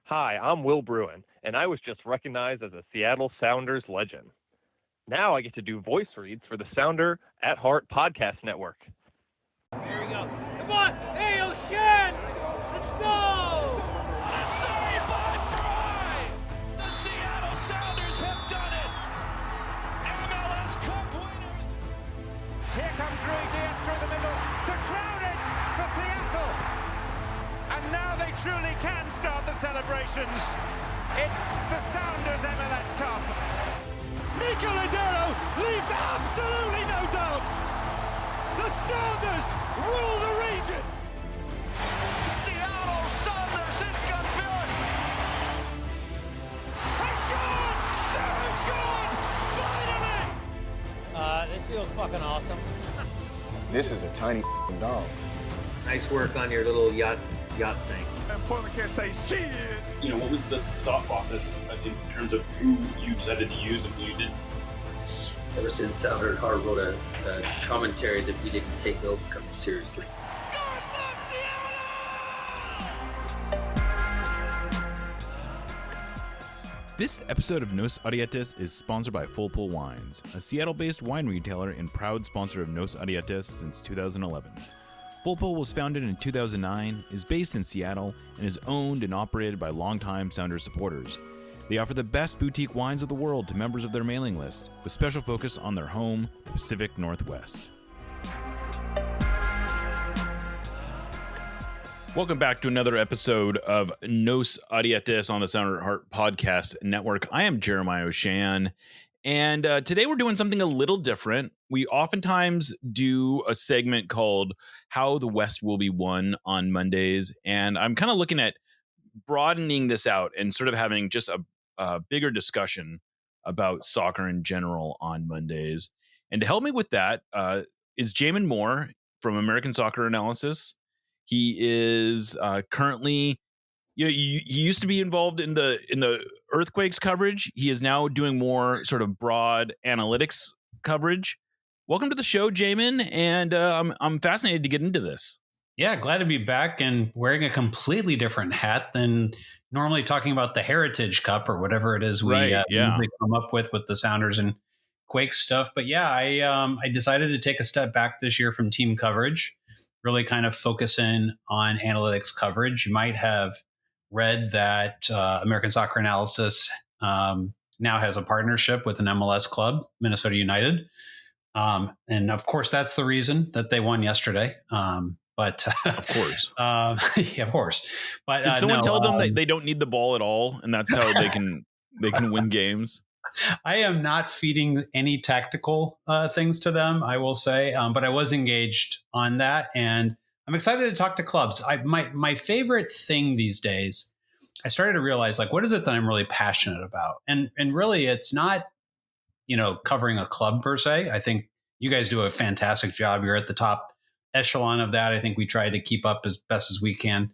Hi, I'm Will Bruin, and I was just recognized as a Seattle Sounders legend. Now I get to do voice reads for the Sounder at Heart podcast network. Here we go. Come on! Hey, O'Shan! Let's go! What a save by Fry! The Seattle Sounders have done it! MLS Cup winners! Here comes Rui Diaz through the middle to crown it for Seattle! And now they truly can start the celebrations. It's the Sounders MLS Cup. Nico Lodeiro leaves absolutely no doubt! The Sounders rule the region! Seattle Sounders is campeón! It's gone! They're gone! Finally! This feels fucking awesome. This is a tiny dog. Nice work on your little yacht thing. And Portland can't say shit. You know, what was the thought process in terms of who you decided to use and who you didn't? Ever since Sounder at Heart wrote a commentary that we didn't take Overcome seriously. This episode of Nos Arietes is sponsored by Full Pull Wines, a Seattle-based wine retailer and proud sponsor of Nos Arietes since 2011. Full Pull was founded in 2009, is based in Seattle, and is owned and operated by longtime Sounders supporters. They offer the best boutique wines of the world to members of their mailing list, with special focus on their home, the Pacific Northwest. Welcome back to another episode of Nos Arietes on the Sounder at Heart podcast network. I am Jeremiah O'Shan, and today we're doing something a little different. We oftentimes do a segment called How the West Will Be Won on Mondays, and I'm kind of looking at broadening this out and sort of having just a bigger discussion about soccer in general on Mondays. And to help me with that is Jamin Moore from American Soccer Analysis. He is currently, he used to be involved in the earthquakes coverage. He is now doing more sort of broad analytics coverage. Welcome to the show, Jamin, and I'm fascinated to get into this. Yeah, glad to be back and wearing a completely different hat than normally talking about the Heritage Cup or whatever it is we usually come up with the Sounders and Quakes stuff. But yeah, I decided to take a step back this year from team coverage, really kind of focus in on analytics coverage. You might have read that American Soccer Analysis now has a partnership with an MLS club, Minnesota United. And of course, that's the reason that they won yesterday. But of course, yeah, of course. But did someone tell them that they don't need the ball at all, and that's how they can win games? I am not feeding any tactical things to them, I will say, but I was engaged on that, and I'm excited to talk to clubs. My favorite thing these days, I started to realize, like, what is it that I'm really passionate about, and really, it's not, covering a club per se. I think you guys do a fantastic job. You're at the top echelon of that. I think we try to keep up as best as we can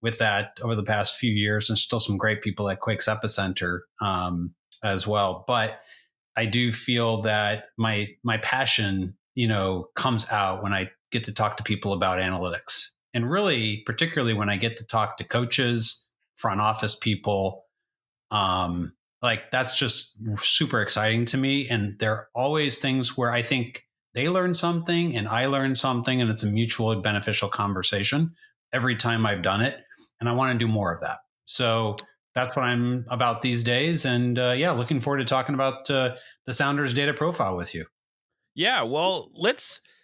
with that over the past few years, and still some great people at Quakes Epicenter as well. But I do feel that my passion, comes out when I get to talk to people about analytics, and really, particularly when I get to talk to coaches, front office people. Like, that's just super exciting to me. And there are always things where I think they learn something and I learn something, and it's a mutually beneficial conversation every time I've done it. And I want to do more of that. So that's what I'm about these days. And looking forward to talking about the Sounders data profile with you. Yeah, well,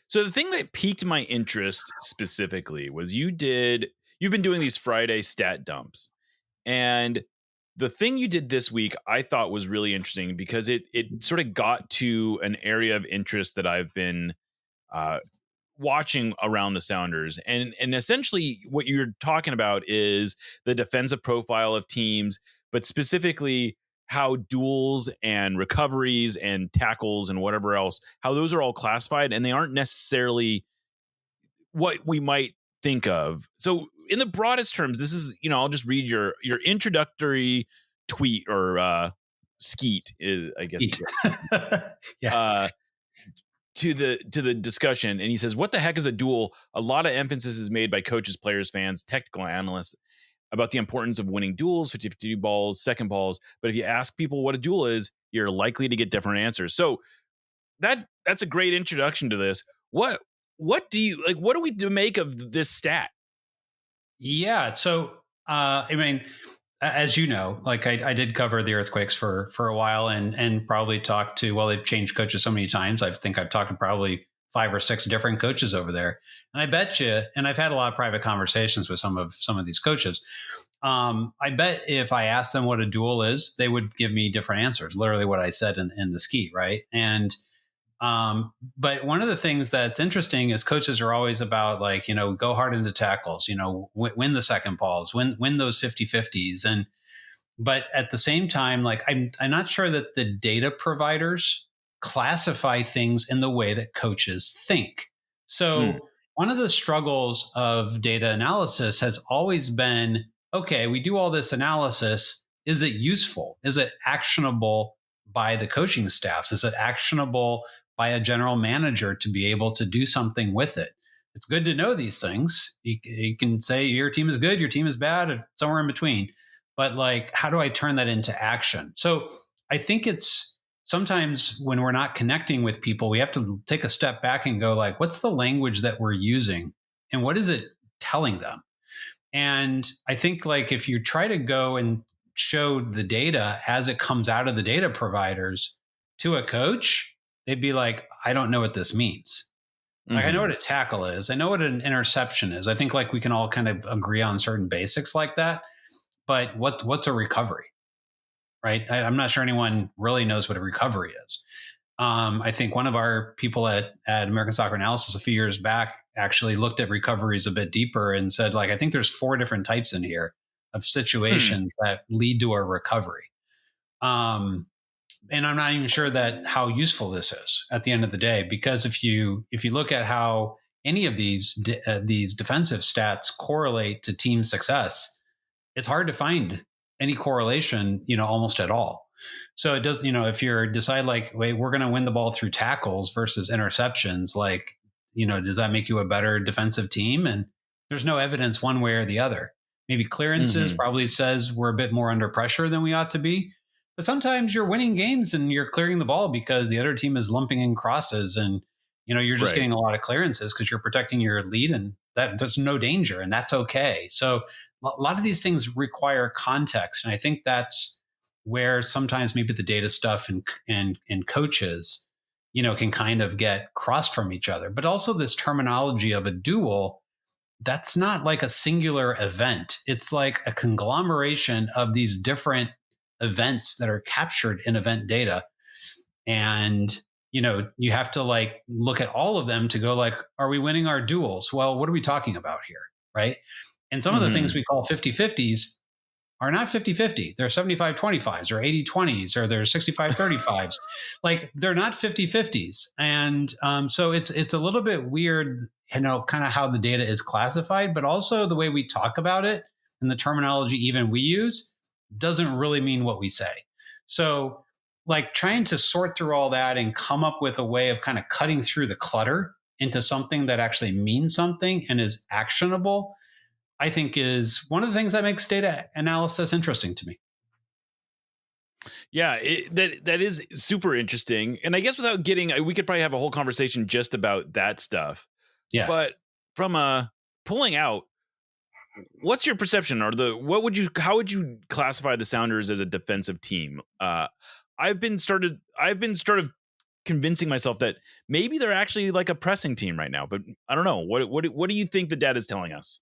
so the thing that piqued my interest specifically was you've been doing these Friday stat dumps. And the thing you did this week, I thought was really interesting because it sort of got to an area of interest that I've been watching around the Sounders. And essentially what you're talking about is the defensive profile of teams, but specifically how duels and recoveries and tackles and whatever else, how those are all classified, and they aren't necessarily what we might think of. So in the broadest terms, this is, I'll just read your introductory tweet or skeet, I guess. Yeah. To the discussion. And he says, what the heck is a duel? A lot of emphasis is made by coaches, players, fans, technical analysts about the importance of winning duels, 50-50 balls, second balls. But if you ask people what a duel is, you're likely to get different answers. So that's a great introduction to this. What do you like? What do we make of this stat? Yeah. So, I mean, as you know, like I did cover the Earthquakes for a while and probably talked to, well, they've changed coaches so many times. I think I've talked to probably 5 or 6 different coaches over there. And I bet you, and I've had a lot of private conversations with some of these coaches. I bet if I asked them what a duel is, they would give me different answers, literally what I said in the ski. Right. And, but one of the things that's interesting is coaches are always about like, go hard into tackles, win the second balls, win those 50-50s. But at the same time, like I'm not sure that the data providers classify things in the way that coaches think. So one of the struggles of data analysis has always been, okay, we do all this analysis. Is it useful? Is it actionable by the coaching staffs? Is it actionable by a general manager to be able to do something with it? It's good to know these things. You can say your team is good, your team is bad, or somewhere in between. But like, how do I turn that into action? So I think it's sometimes when we're not connecting with people, we have to take a step back and go like, what's the language that we're using and what is it telling them? And I think like if you try to go and show the data as it comes out of the data providers to a coach, they'd be like, I don't know what this means. Like, I know what a tackle is. I know what an interception is. I think like we can all kind of agree on certain basics like that. But what's a recovery? Right? I'm not sure anyone really knows what a recovery is. I think one of our people at American Soccer Analysis a few years back actually looked at recoveries a bit deeper and said, like, I think there's 4 different types in here of situations that lead to a recovery. And I'm not even sure that how useful this is at the end of the day, because if you look at how any of these defensive stats correlate to team success, it's hard to find any correlation, almost at all. So it does, if you decide like, wait, we're going to win the ball through tackles versus interceptions, like, does that make you a better defensive team? And there's no evidence one way or the other. Maybe clearances probably says we're a bit more under pressure than we ought to be. But sometimes you're winning games and you're clearing the ball because the other team is lumping in crosses and, you're just getting a lot of clearances because you're protecting your lead and that there's no danger and that's okay. So a lot of these things require context. And I think that's where sometimes maybe the data stuff and coaches, can kind of get crossed from each other. But also this terminology of a duel, that's not like a singular event. It's like a conglomeration of these different events that are captured in event data. And, you have to like look at all of them to go like, are we winning our duels? Well, what are we talking about here? Right. And some of the things we call 50-50s are not 50-50. They're 75-25s or 80-20s or they're 65-35s. Like they're not 50-50s. And so it's a little bit weird, kind of how the data is classified, but also the way we talk about it and the terminology even we use doesn't really mean what we say. So like trying to sort through all that and come up with a way of kind of cutting through the clutter into something that actually means something and is actionable, I think is one of the things that makes data analysis interesting to me. Yeah, that is super interesting. And I guess without we could probably have a whole conversation just about that stuff. Yeah. But from pulling out, what's your perception or how would you classify the Sounders as a defensive team? I've been sort of convincing myself that maybe they're actually like a pressing team right now, but I don't know. What do you think the data is telling us?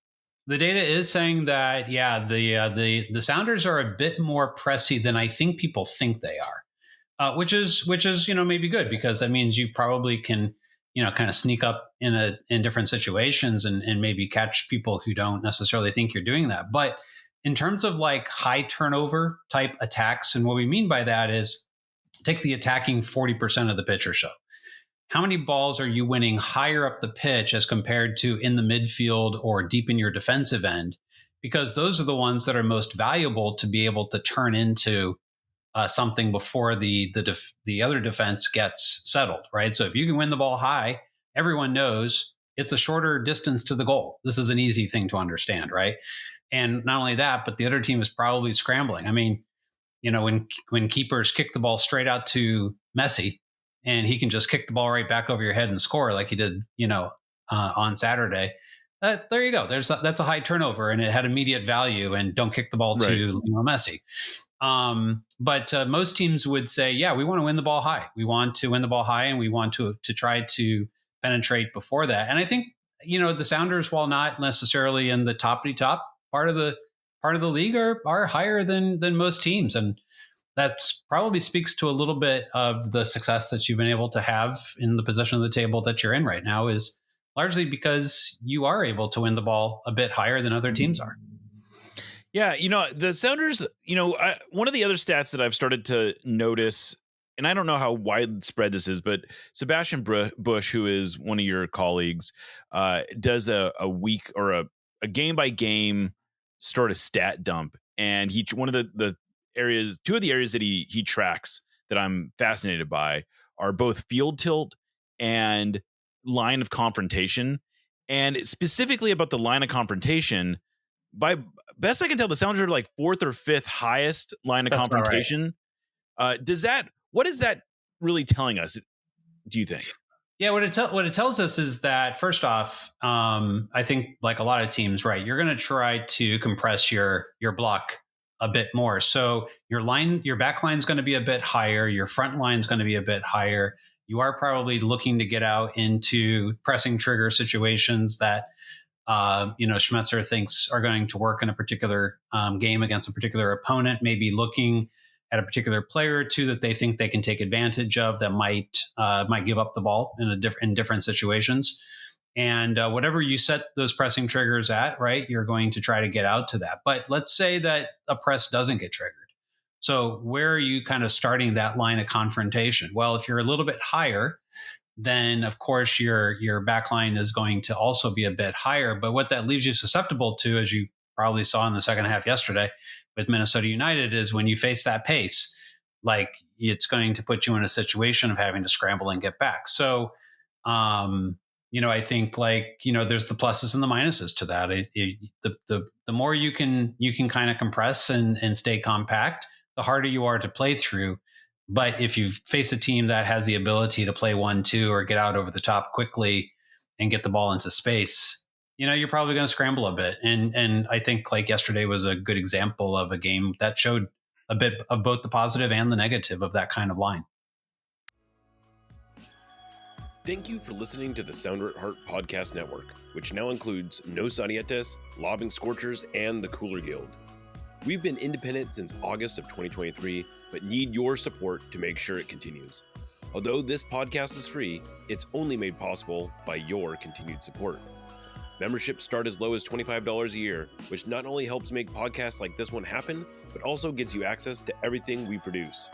The data is saying that, yeah, the Sounders are a bit more pressy than I think people think they are, which is maybe good because that means you probably can kind of sneak up in different situations and maybe catch people who don't necessarily think you're doing that. But in terms of like high turnover type attacks, and what we mean by that is take the attacking 40% of the pitch or so. How many balls are you winning higher up the pitch as compared to in the midfield or deep in your defensive end? Because those are the ones that are most valuable to be able to turn into something before the other defense gets settled, right? So if you can win the ball high, everyone knows it's a shorter distance to the goal. This is an easy thing to understand, right? And not only that, but the other team is probably scrambling. I mean, when keepers kick the ball straight out to Messi, and he can just kick the ball right back over your head and score like he did, on Saturday. There you go. That's a high turnover, and it had immediate value. And don't kick the ball to Lionel Messi. But most teams would say, yeah, we want to win the ball high. We want to win the ball high, and we want to try to penetrate before that. And I think the Sounders, while not necessarily in the top part of the league, are higher than most teams, and that probably speaks to a little bit of the success that you've been able to have in the position of the table that you're in right now, is largely because you are able to win the ball a bit higher than other teams are. Yeah, the Sounders, one of the other stats that I've started to notice, and I don't know how widespread this is, but Sebastian Bush, who is one of your colleagues, does a week or a game by game sort of stat dump. And one of the areas, two of the areas that he tracks that I'm fascinated by are both field tilt and line of confrontation. And specifically about the line of confrontation, by best I can tell, the Sounders are like fourth or fifth highest line of confrontation. Right. What is that really telling us, do you think? Yeah, what it tells us is that, first off, I think like a lot of teams, right, you're going to try to compress your block a bit more. So your back line is going to be a bit higher. Your front line is going to be a bit higher. You are probably looking to get out into pressing trigger situations that Schmetzer thinks are going to work in a particular game against a particular opponent. Maybe looking at a particular player or two that they think they can take advantage of that might give up the ball in different situations. And whatever you set those pressing triggers at, right, you're going to try to get out to that. But let's say that a press doesn't get triggered. So where are you kind of starting that line of confrontation? Well, if you're a little bit higher, then of course your back line is going to also be a bit higher. But what that leaves you susceptible to, as you probably saw in the second half yesterday with Minnesota United, is when you face that pace, like it's going to put you in a situation of having to scramble and get back. So, I think there's the pluses and the minuses to that. The more you can kind of compress and stay compact, the harder you are to play through. But if you face a team that has the ability to play 1-2 or get out over the top quickly and get the ball into space, you're probably going to scramble a bit. And I think like yesterday was a good example of a game that showed a bit of both the positive and the negative of that kind of line. Thank you for listening to the Sounder at Heart Podcast Network, which now includes Nos Audietes, Lobbing Scorchers, and the Cooler Guild. We've been independent since August of 2023, but need your support to make sure it continues. Although this podcast is free, it's only made possible by your continued support. Memberships start as low as $25 a year, which not only helps make podcasts like this one happen, but also gets you access to everything we produce.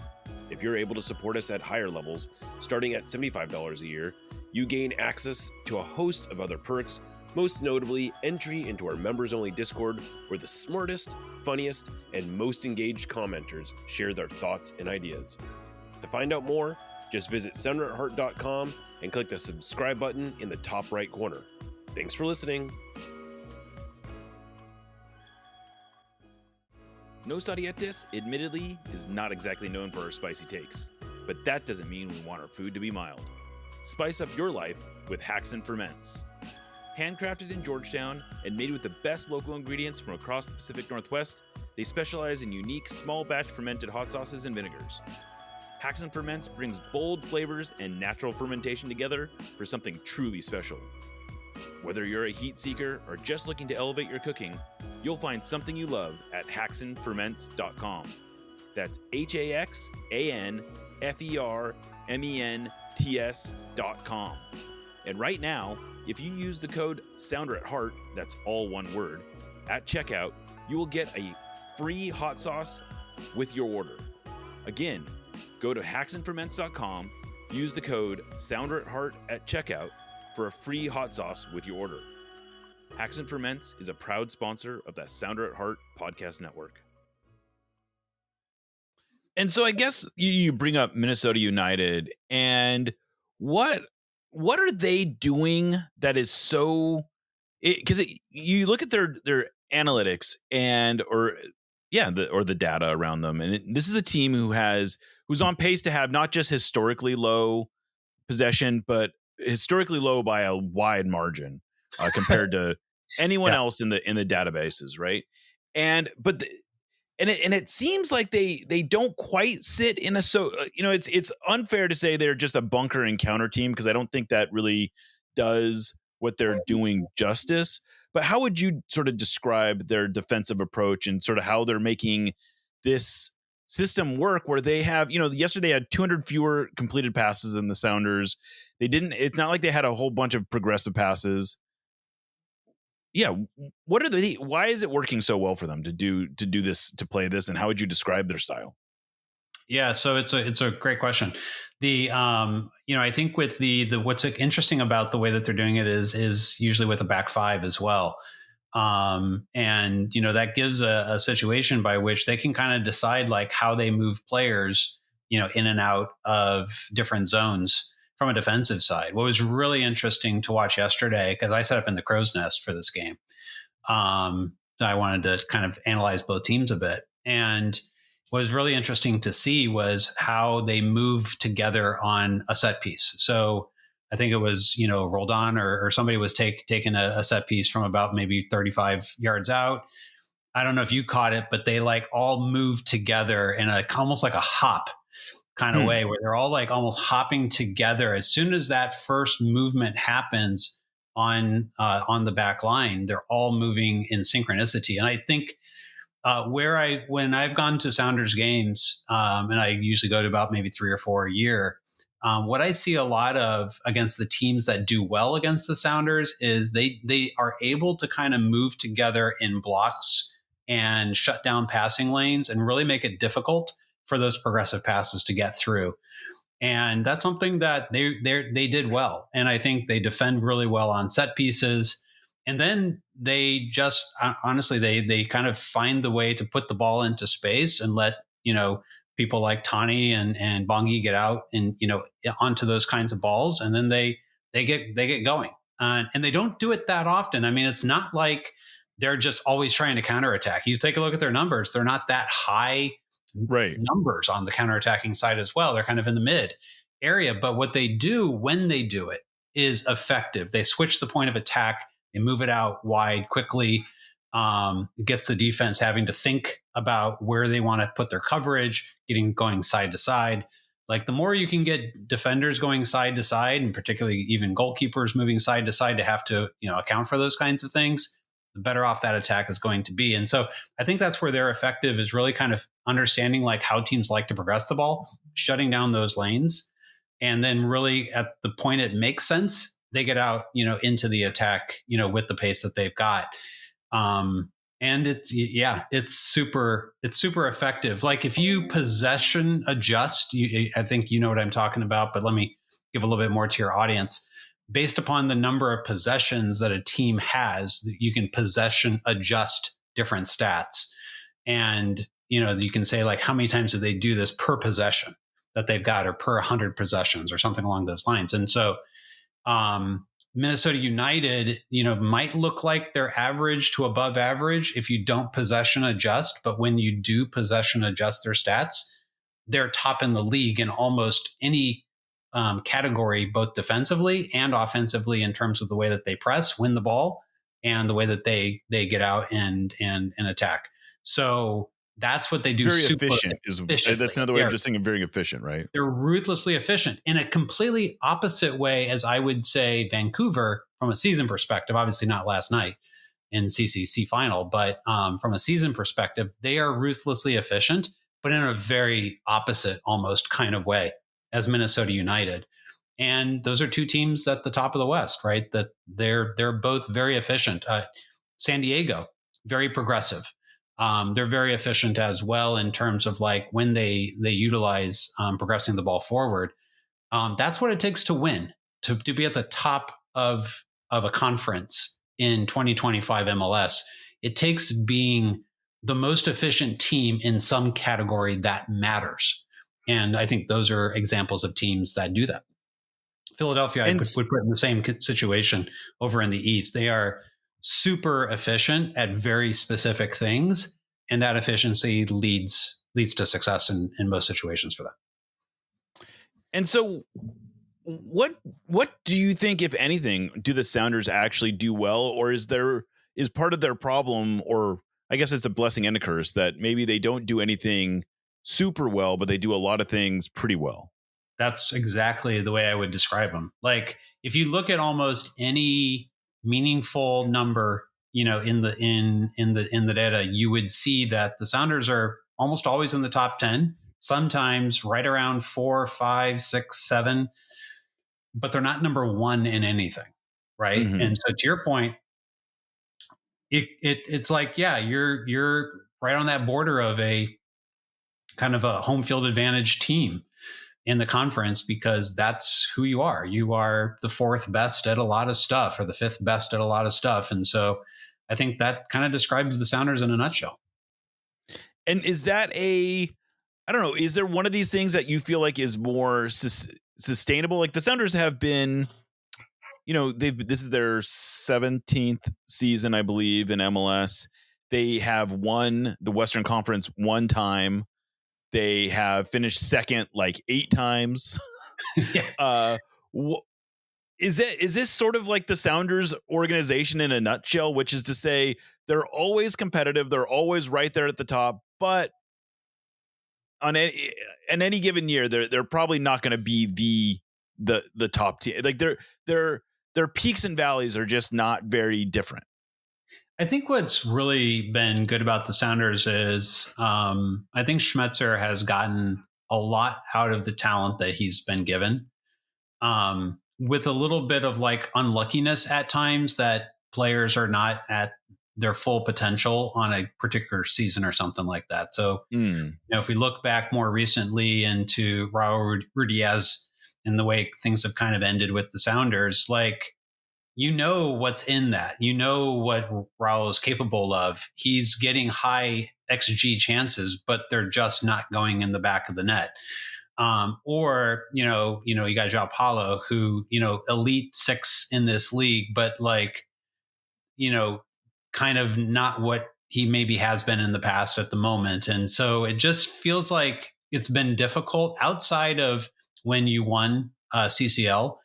If you're able to support us at higher levels, starting at $75 a year, you gain access to a host of other perks, most notably entry into our members-only Discord, where the smartest, funniest, and most engaged commenters share their thoughts and ideas. To find out more, just visit sounderatheart.com and click the subscribe button in the top right corner. Thanks for listening. Nos Audietes, admittedly, is not exactly known for our spicy takes, but that doesn't mean we want our food to be mild. Spice up your life with Haxan Ferments. Handcrafted in Georgetown and made with the best local ingredients from across the Pacific Northwest, they specialize in unique small batch fermented hot sauces and vinegars. Haxan Ferments brings bold flavors and natural fermentation together for something truly special. Whether you're a heat seeker or just looking to elevate your cooking, you'll find something you love at haxanferments.com. That's HAXANFERMENTS.com. And right now, if you use the code SOUNDERATHEART, that's all one word, at checkout, you will get a free hot sauce with your order. Again, go to haxanferments.com, use the code SOUNDERATHEART at checkout for a free hot sauce with your order. Haxan Ferments is a proud sponsor of the Sounder at Heart Podcast Network. And so I guess you bring up Minnesota United, and what are they doing that is so? Because you look at their analytics or the data around them. And this is a team who's on pace to have not just historically low possession, but historically low by a wide margin compared to anyone else in the databases, right? It seems like they don't quite sit in it's unfair to say they're just a bunker and counter team, because I don't think that really does what they're doing justice. But how would you sort of describe their defensive approach and sort of how they're making this system work, where they have, yesterday they had 200 fewer completed passes than the Sounders. It's not like they had a whole bunch of progressive passes. Yeah. Why is it working so well for them to do this, to play this? And how would you describe their style? Yeah. So it's a great question. I think with the what's interesting about the way that they're doing it is usually with a back five as well. That gives a situation by which they can kind of decide like how they move players, in and out of different zones from a defensive side. What was really interesting to watch yesterday, because I set up in the crow's nest for this game, I wanted to kind of analyze both teams a bit. And what was really interesting to see was how they move together on a set piece. So I think it was, Roldan or somebody was taking a set piece from about maybe 35 yards out. I don't know if you caught it, but they like all moved together in almost like a hop kind of way, where they're all like almost hopping together. As soon as that first movement happens on the back line, they're all moving in synchronicity. And I think when I've gone to Sounders games, and I usually go to about maybe 3 or 4 a year, what I see a lot of against the teams that do well against the Sounders is they are able to kind of move together in blocks and shut down passing lanes and really make it difficult for those progressive passes to get through. And that's something that they did well. And I think they defend really well on set pieces. And then they just, honestly, they kind of find the way to put the ball into space and let, people like Tani and Bongi get out and, onto those kinds of balls. And then they get going. And they don't do it that often. I mean, it's not like they're just always trying to counterattack. You take a look at their numbers. They're not that high numbers on the counterattacking side as well. They're kind of in the mid area. But what they do when they do it is effective. They switch the point of attack. They move it out wide quickly. It gets the defense having to think about where they want to put their coverage, going side to side. Like the more you can get defenders going side to side, and particularly even goalkeepers moving side to side to have to, account for those kinds of things, the better off that attack is going to be. And so I think that's where they're effective, is really kind of understanding like how teams like to progress the ball, shutting down those lanes. And then really at the point it makes sense, they get out, into the attack, with the pace that they've got. And it's super effective. Like if you possession adjust, I think you know what I'm talking about, but let me give a little bit more to your audience. Based upon the number of possessions that a team has, you can possession adjust different stats. And, you can say like, how many times do they do this per possession that they've got, or per 100 possessions or something along those lines. And so, Minnesota United, might look like they're average to above average if you don't possession adjust. But when you do possession adjust their stats, they're top in the league in almost any category, both defensively and offensively, in terms of the way that they press, win the ball, and the way that they get out and attack. So that's what they do. Very efficient. That's another way of just saying very efficient, right? They're ruthlessly efficient in a completely opposite way, as I would say Vancouver from a season perspective. Obviously not last night in CCC final, but from a season perspective, they are ruthlessly efficient, but in a very opposite almost kind of way as Minnesota United. And those are two teams at the top of the West, right? That they're both very efficient. San Diego, very progressive. They're very efficient as well in terms of like when they utilize progressing the ball forward. That's what it takes to win, to be at the top of a conference in 2025 MLS. It takes being the most efficient team in some category that matters. And I think those are examples of teams that do that. Philadelphia, I would put in the same situation over in the East. They are super efficient at very specific things, and that efficiency leads to success in most situations for them. And so what do you think, if anything, do the Sounders actually do well, or is part of their problem, or I guess it's a blessing and a curse, that maybe they don't do anything super well, but they do a lot of things pretty well? That's exactly the way I would describe them. Like, if you look at almost any meaningful number, in the data, you would see that the Sounders are almost always in the top 10, sometimes right around 4, 5, 6, 7, but they're not number 1 in anything, right? Mm-hmm. And so, to your point, it's like, yeah, you're right on that border of a kind of a home field advantage team in the conference, because that's who you are. You are the 4th best at a lot of stuff, or the 5th best at a lot of stuff. And so I think that kind of describes the Sounders in a nutshell. And is that I don't know, is there one of these things that you feel like is more sustainable? Like, the Sounders have been, this is their 17th season, I believe, in MLS. They have won the Western Conference 1 time. They have finished second like 8 times. Yeah. Is this sort of like the Sounders organization in a nutshell, which is to say they're always competitive, they're always right there at the top, but in any given year, they're probably not going to be the top team. Like, their peaks and valleys are just not very different. I think what's really been good about the Sounders is I think Schmetzer has gotten a lot out of the talent that he's been given, with a little bit of like unluckiness at times that players are not at their full potential on a particular season or something like that. So, if we look back more recently into Raul Ruidiaz and the way things have kind of ended with the Sounders, like, what's in that. What Raul is capable of. He's getting high XG chances, but they're just not going in the back of the net. Or you got João Paulo, who, elite 6 in this league, but like, kind of not what he maybe has been in the past at the moment. And so it just feels like it's been difficult outside of when you won CCL,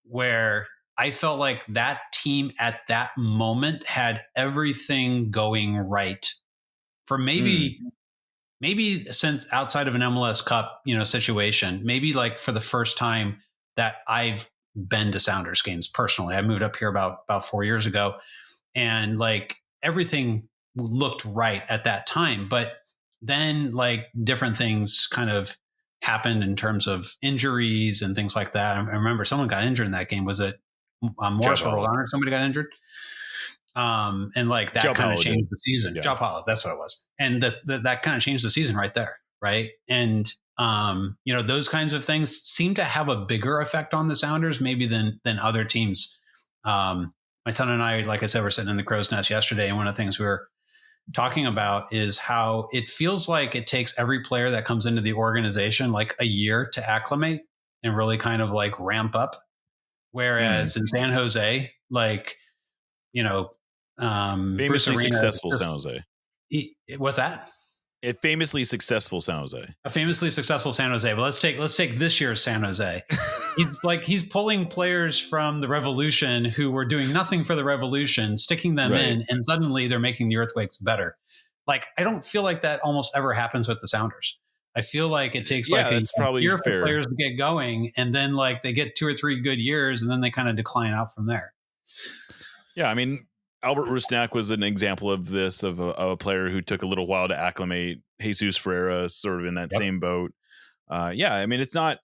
where I felt like that team at that moment had everything going right for maybe since outside of an MLS Cup, situation, maybe like for the first time that I've been to Sounders games personally. I moved up here about 4 years ago, and like everything looked right at that time. But then like different things kind of happened in terms of injuries and things like that. I remember someone got injured in that game. Was it Morris or Rhode Island? Somebody got injured. And like that kind of changed the season. João Paulo, that's what it was. And that kind of changed the season right there. Right. And, those kinds of things seem to have a bigger effect on the Sounders maybe than other teams. My son and I, like I said, were sitting in the Crow's Nest yesterday, and one of the things we were talking about is how it feels like it takes every player that comes into the organization like a year to acclimate and really kind of like ramp up. Whereas in San Jose, like, famously successful San Jose. What's that? A famously successful San Jose. A famously successful San Jose. But let's take this year's San Jose. He's pulling players from the Revolution who were doing nothing for the Revolution, sticking them in, and suddenly they're making the Earthquakes better. Like, I don't feel like that almost ever happens with the Sounders. I feel like it takes like a year for players to get going, and then like they get 2 or 3 good years, and then they kind of decline out from there. Yeah, I mean, Albert Rusnak was an example of this, of a player who took a little while to acclimate. Jesus Ferreira sort of in that same boat. I mean, it's not.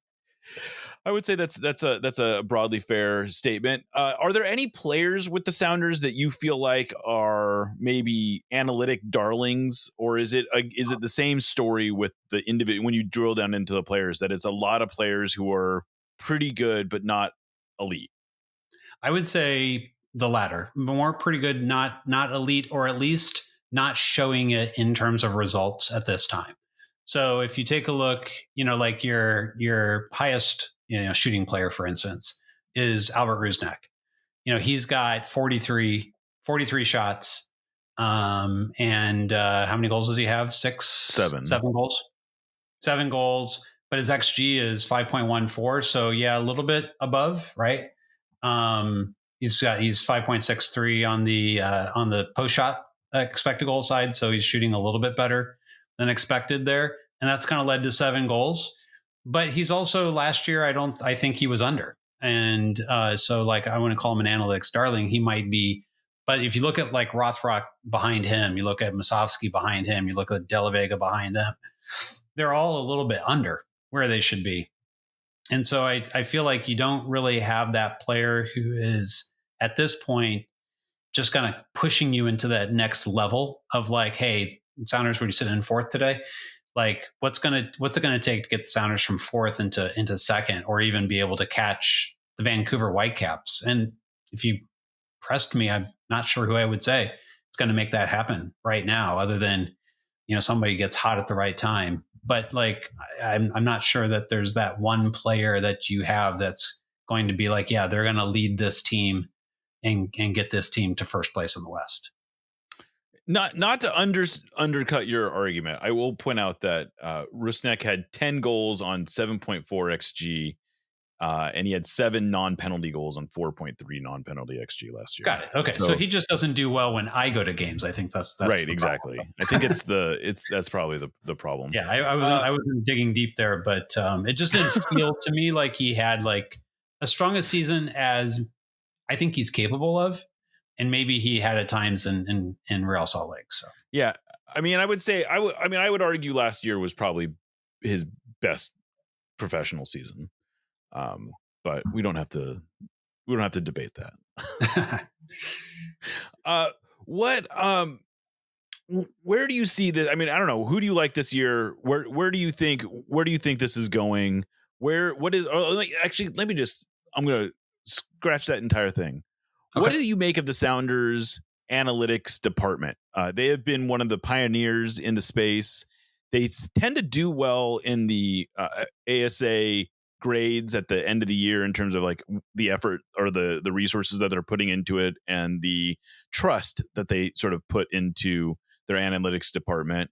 I would say that's a broadly fair statement. Are there any players with the Sounders that you feel like are maybe analytic darlings, or is it the same story with the individual when you drill down into the players, that it's a lot of players who are pretty good but not elite? I would say the latter, more pretty good, not elite, or at least not showing it in terms of results at this time. So if you take a look, like your highest, shooting player, for instance, is Albert Rusnak. He's got 43 43 shots. And how many goals does he have? Seven goals. 7 goals, but his XG is 5.14. So yeah, a little bit above, right? He's 5.63 on the post shot expected goal side. So he's shooting a little bit better than expected there. And that's kind of led to 7 goals. But he's also last year, I think he was under. And so like, I want to call him an analytics darling. He might be, but if you look at like Rothrock behind him, you look at Musovski behind him, you look at De La Vega behind them, they're all a little bit under where they should be. And so I feel like you don't really have that player who is at this point just kind of pushing you into that next level of like, hey, Sounders, were you sitting in fourth today? Like, what's it gonna take to get the Sounders from fourth into second, or even be able to catch the Vancouver Whitecaps? And if you pressed me, I'm not sure who I would say it's going to make that happen right now, other than, you know, somebody gets hot at the right time. But like, I'm not sure that there's that one player that you have that's going to be like, yeah, they're going to lead this team and get this team to first place in the West. Not to undercut your argument, I will point out that Rusnak had 10 goals on 7.4 XG, and he had 7 non-penalty goals on 4.3 non-penalty XG last year. Got it. Okay, so he just doesn't do well when I go to games. I think that's right. Exactly. I think that's probably the problem. Yeah, I wasn't digging deep there, but it just didn't feel to me like he had like as strong a season as I think he's capable of. And maybe he had at times in Real Salt Lake. So yeah, I mean, I would argue last year was probably his best professional season. But we don't have to debate that. Where do you see this? I mean, I don't know. Who do you like this year? Where do you think this is going? Actually, I'm going to scratch that entire thing. Okay. What do you make of the Sounders analytics department? They have been one of the pioneers in the space. They tend to do well in the ASA grades at the end of the year in terms of like the effort or the resources that they're putting into it and the trust that they sort of put into their analytics department.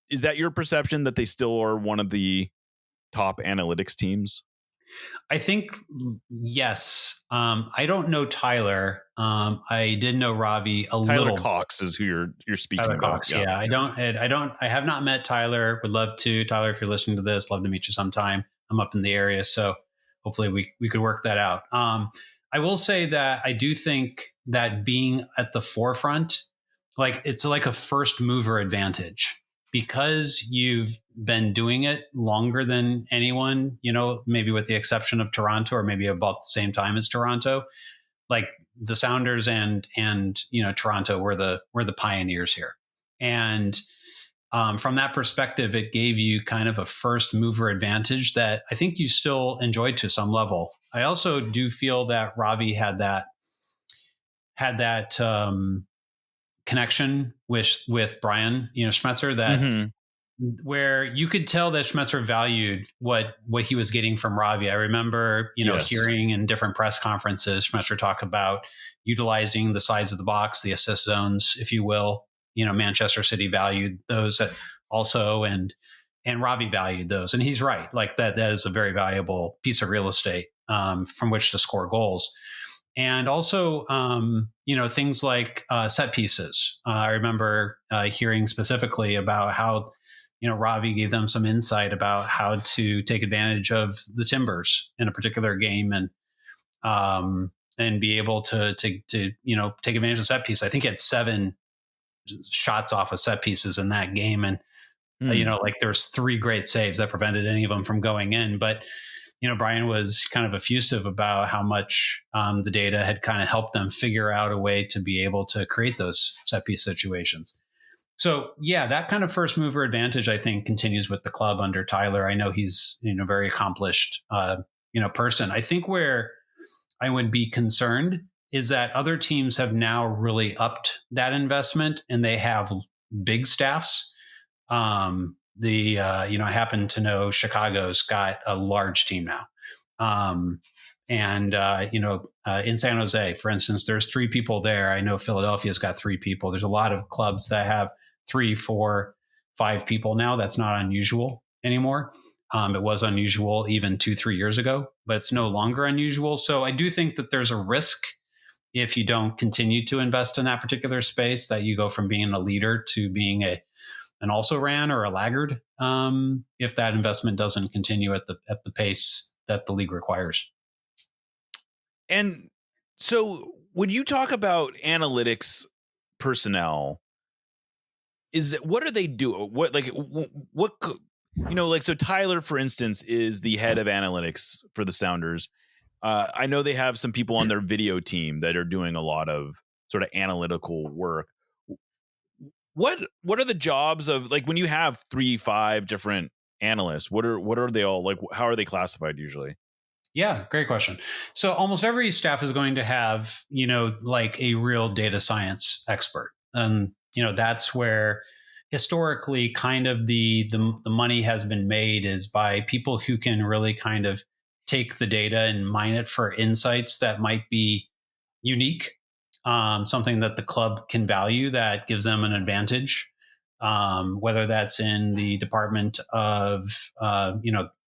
Is that your perception that they still are one of the top analytics teams? I think yes. I don't know Tyler. I did know Ravi a little. Tyler Cox is who you're speaking Tyler about. Cox, yeah. I have not met Tyler. Would love to. Tyler, if you're listening to this, love to meet you sometime. I'm up in the area, so hopefully we could work that out. I will say that I do think that being at the forefront, like it's like a first mover advantage. Because you've been doing it longer than anyone, you know, maybe with the exception of Toronto, or maybe about the same time as Toronto, like the Sounders and you know, Toronto were the pioneers here. And from that perspective, it gave you kind of a first mover advantage that I think you still enjoyed to some level. I also do feel that Ravi had that connection with Brian, you know, Schmetzer, that where you could tell that Schmetzer valued what he was getting from Ravi. I remember, you know, hearing in different press conferences, Schmetzer talk about utilizing the sides of the box, the assist zones, if you will. You know, Manchester City valued those also, and Ravi valued those. And he's right. Like that is a very valuable piece of real estate from which to score goals. And also, you know, things like set pieces. I remember hearing specifically about how, you know, Ravi gave them some insight about how to take advantage of the Timbers in a particular game and be able to you know, take advantage of set piece. I think he had 7 shots off of set pieces in that game, and you know, like there's 3 great saves that prevented any of them from going in, but. You know, Brian was kind of effusive about how much the data had kind of helped them figure out a way to be able to create those set piece situations. So, yeah, that kind of first mover advantage, I think, continues with the club under Tyler. I know he's, you know, very accomplished, you know, person. I think where I would be concerned is that other teams have now really upped that investment and they have big staffs. You know, I happen to know Chicago's got a large team now. And, in San Jose, for instance, there's 3 people there. I know Philadelphia's got 3 people. There's a lot of clubs that have 3, 4, 5 people now. That's not unusual anymore. It was unusual even 2-3 years ago, but it's no longer unusual. So I do think that there's a risk if you don't continue to invest in that particular space, that you go from being a leader to being an also ran or a laggard, if that investment doesn't continue at the pace that the league requires. And so when you talk about analytics personnel, what are they doing? So Tyler, for instance, is the head of analytics for the Sounders. I know they have some people on their video team that are doing a lot of sort of analytical work. What are the jobs of, like, when you have 3-5 different analysts, what are they all like? How are they classified usually? Yeah, great question. So almost every staff is going to have, like a real data science expert. And, that's where historically kind of the money has been made, is by people who can really kind of take the data and mine it for insights that might be unique, something that the club can value that gives them an advantage, whether that's in the department of,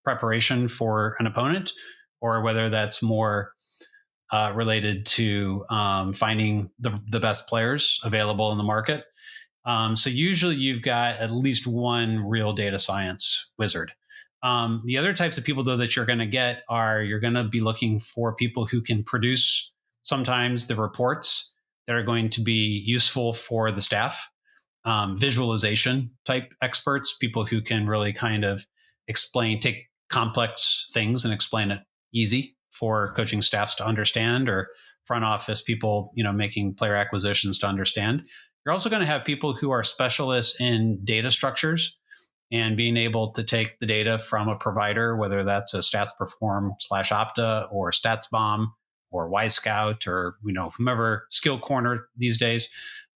preparation for an opponent, or whether that's more related to finding the best players available in the market. So usually you've got at least one real data science wizard. The other types of people, though, that you're going to get you're going to be looking for people who can produce sometimes the reports that are going to be useful for the staff, visualization type experts, people who can really kind of take complex things and explain it easy for coaching staffs to understand, or front office people, making player acquisitions to understand. You're also going to have people who are specialists in data structures and being able to take the data from a provider, whether that's a StatsPerform/Opta or StatsBomb or Yscout or, whomever, Skill Corner these days,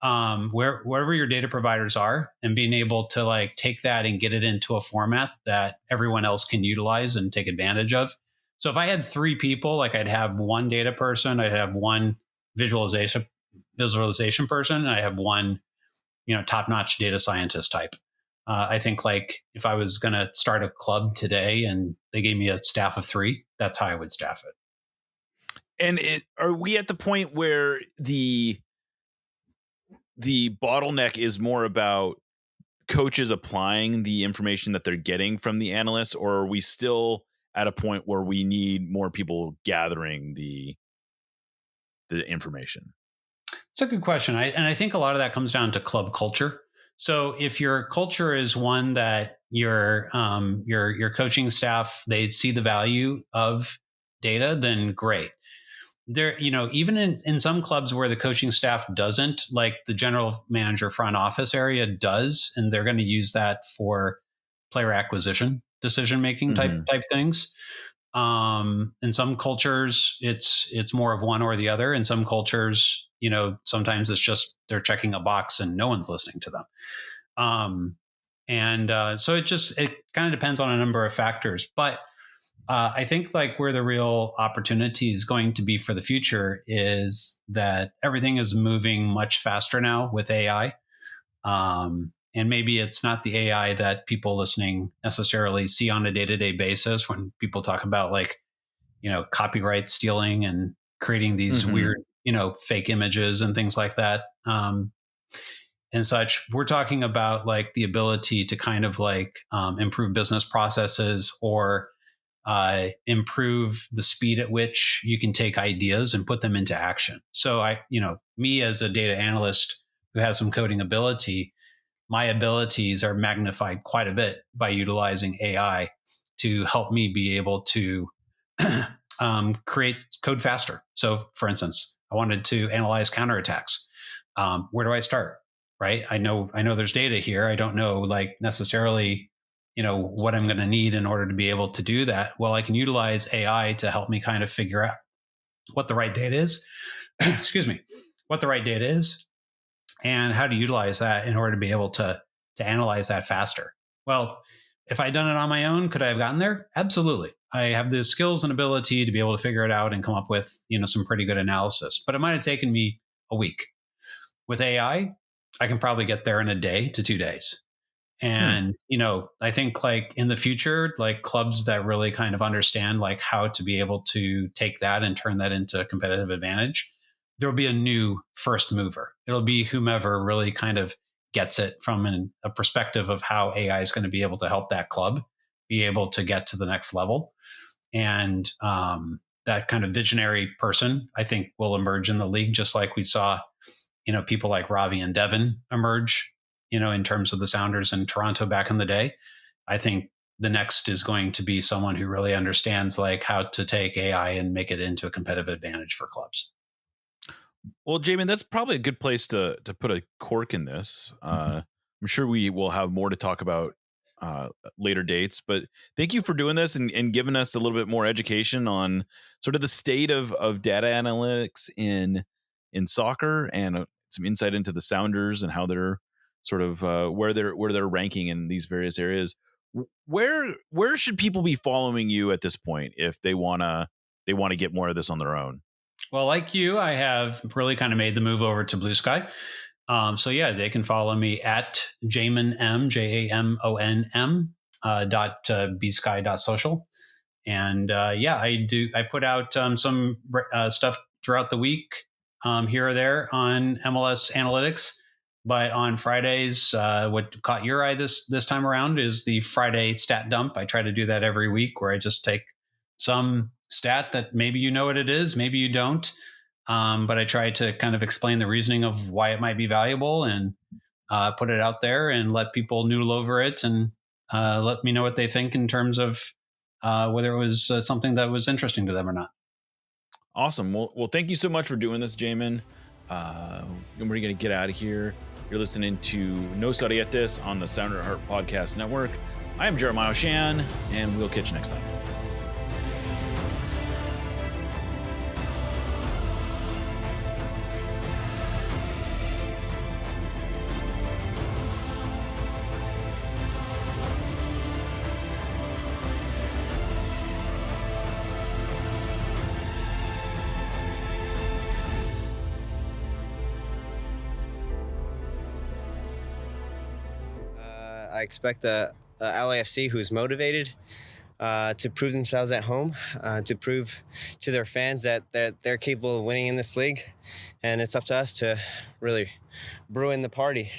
wherever your data providers are, and being able to take that and get it into a format that everyone else can utilize and take advantage of. So if I had 3 people, I'd have one data person, I'd have one visualization person, and I have one, top-notch data scientist type. I think if I was going to start a club today and they gave me a staff of 3, that's how I would staff it. And are we at the point where the bottleneck is more about coaches applying the information that they're getting from the analysts, or are we still at a point where we need more people gathering the information? It's a good question. I think a lot of that comes down to club culture. So if your culture is one that your coaching staff, they see the value of data, then great. There, even in some clubs where the coaching staff doesn't, like the general manager front office area does, and they're going to use that for player acquisition, decision-making type things. In some cultures, it's more of one or the other. In some cultures, sometimes it's just they're checking a box and no one's listening to them. So it kind of depends on a number of factors. But I think where the real opportunity is going to be for the future is that everything is moving much faster now with AI. And maybe it's not the AI that people listening necessarily see on a day-to-day basis when people talk about copyright stealing and creating these weird, fake images and things like that. And such. We're talking about the ability to kind of improve business processes, or improve the speed at which you can take ideas and put them into action. So me as a data analyst who has some coding ability, my abilities are magnified quite a bit by utilizing AI to help me be able to create code faster. So for instance, I wanted to analyze counterattacks. Where do I start? Right. I know there's data here. I don't know necessarily, what I'm going to need in order to be able to do that. Well, I can utilize AI to help me kind of figure out what the right data is, what the right data is, and how to utilize that in order to be able to analyze that faster. Well, If I'd done it on my own, could I have gotten there? Absolutely. I have the skills and ability to be able to figure it out and come up with, some pretty good analysis, but it might have taken me a week. With AI, I can probably get there in a day to 2 days. And, I think like in the future, like clubs that really kind of understand like how to be able to take that and turn that into a competitive advantage, there'll be a new first mover. It'll be whomever really kind of gets it from a perspective of how AI is going to be able to help that club be able to get to the next level. And that kind of visionary person, I think, will emerge in the league, just like we saw, people like Ravi and Devin emerge, in terms of the Sounders in Toronto back in the day. I think the next is going to be someone who really understands like how to take AI and make it into a competitive advantage for clubs. Well, Jamin, that's probably a good place to put a cork in this. I'm sure we will have more to talk about later dates, but thank you for doing this and giving us a little bit more education on sort of the state of data analytics in soccer, and some insight into the Sounders and how they're sort of where they're ranking in these various areas. Where should people be following you at this point if they want to get more of this on their own? Well, like you, I have really kind of made the move over to Blue Sky. So yeah, they can follow me at Jamon M, JAMONM .bsky.social. And I put out some stuff throughout the week here or there on MLS analytics. But on Fridays, what caught your eye this time around is the Friday stat dump. I try to do that every week, where I just take some stat that maybe you know what it is, maybe you don't. But I try to kind of explain the reasoning of why it might be valuable and put it out there and let people noodle over it and let me know what they think in terms of whether it was something that was interesting to them or not. Awesome. Well, thank you so much for doing this, Jamin. We're going to get out of here. You're listening to Nos Audietes on the Sounder at Heart Podcast Network. I am Jeremiah Oshan, and we'll catch you next time. I expect a LAFC who's motivated to prove themselves at home, to prove to their fans that they're capable of winning in this league. And it's up to us to really brew in the party.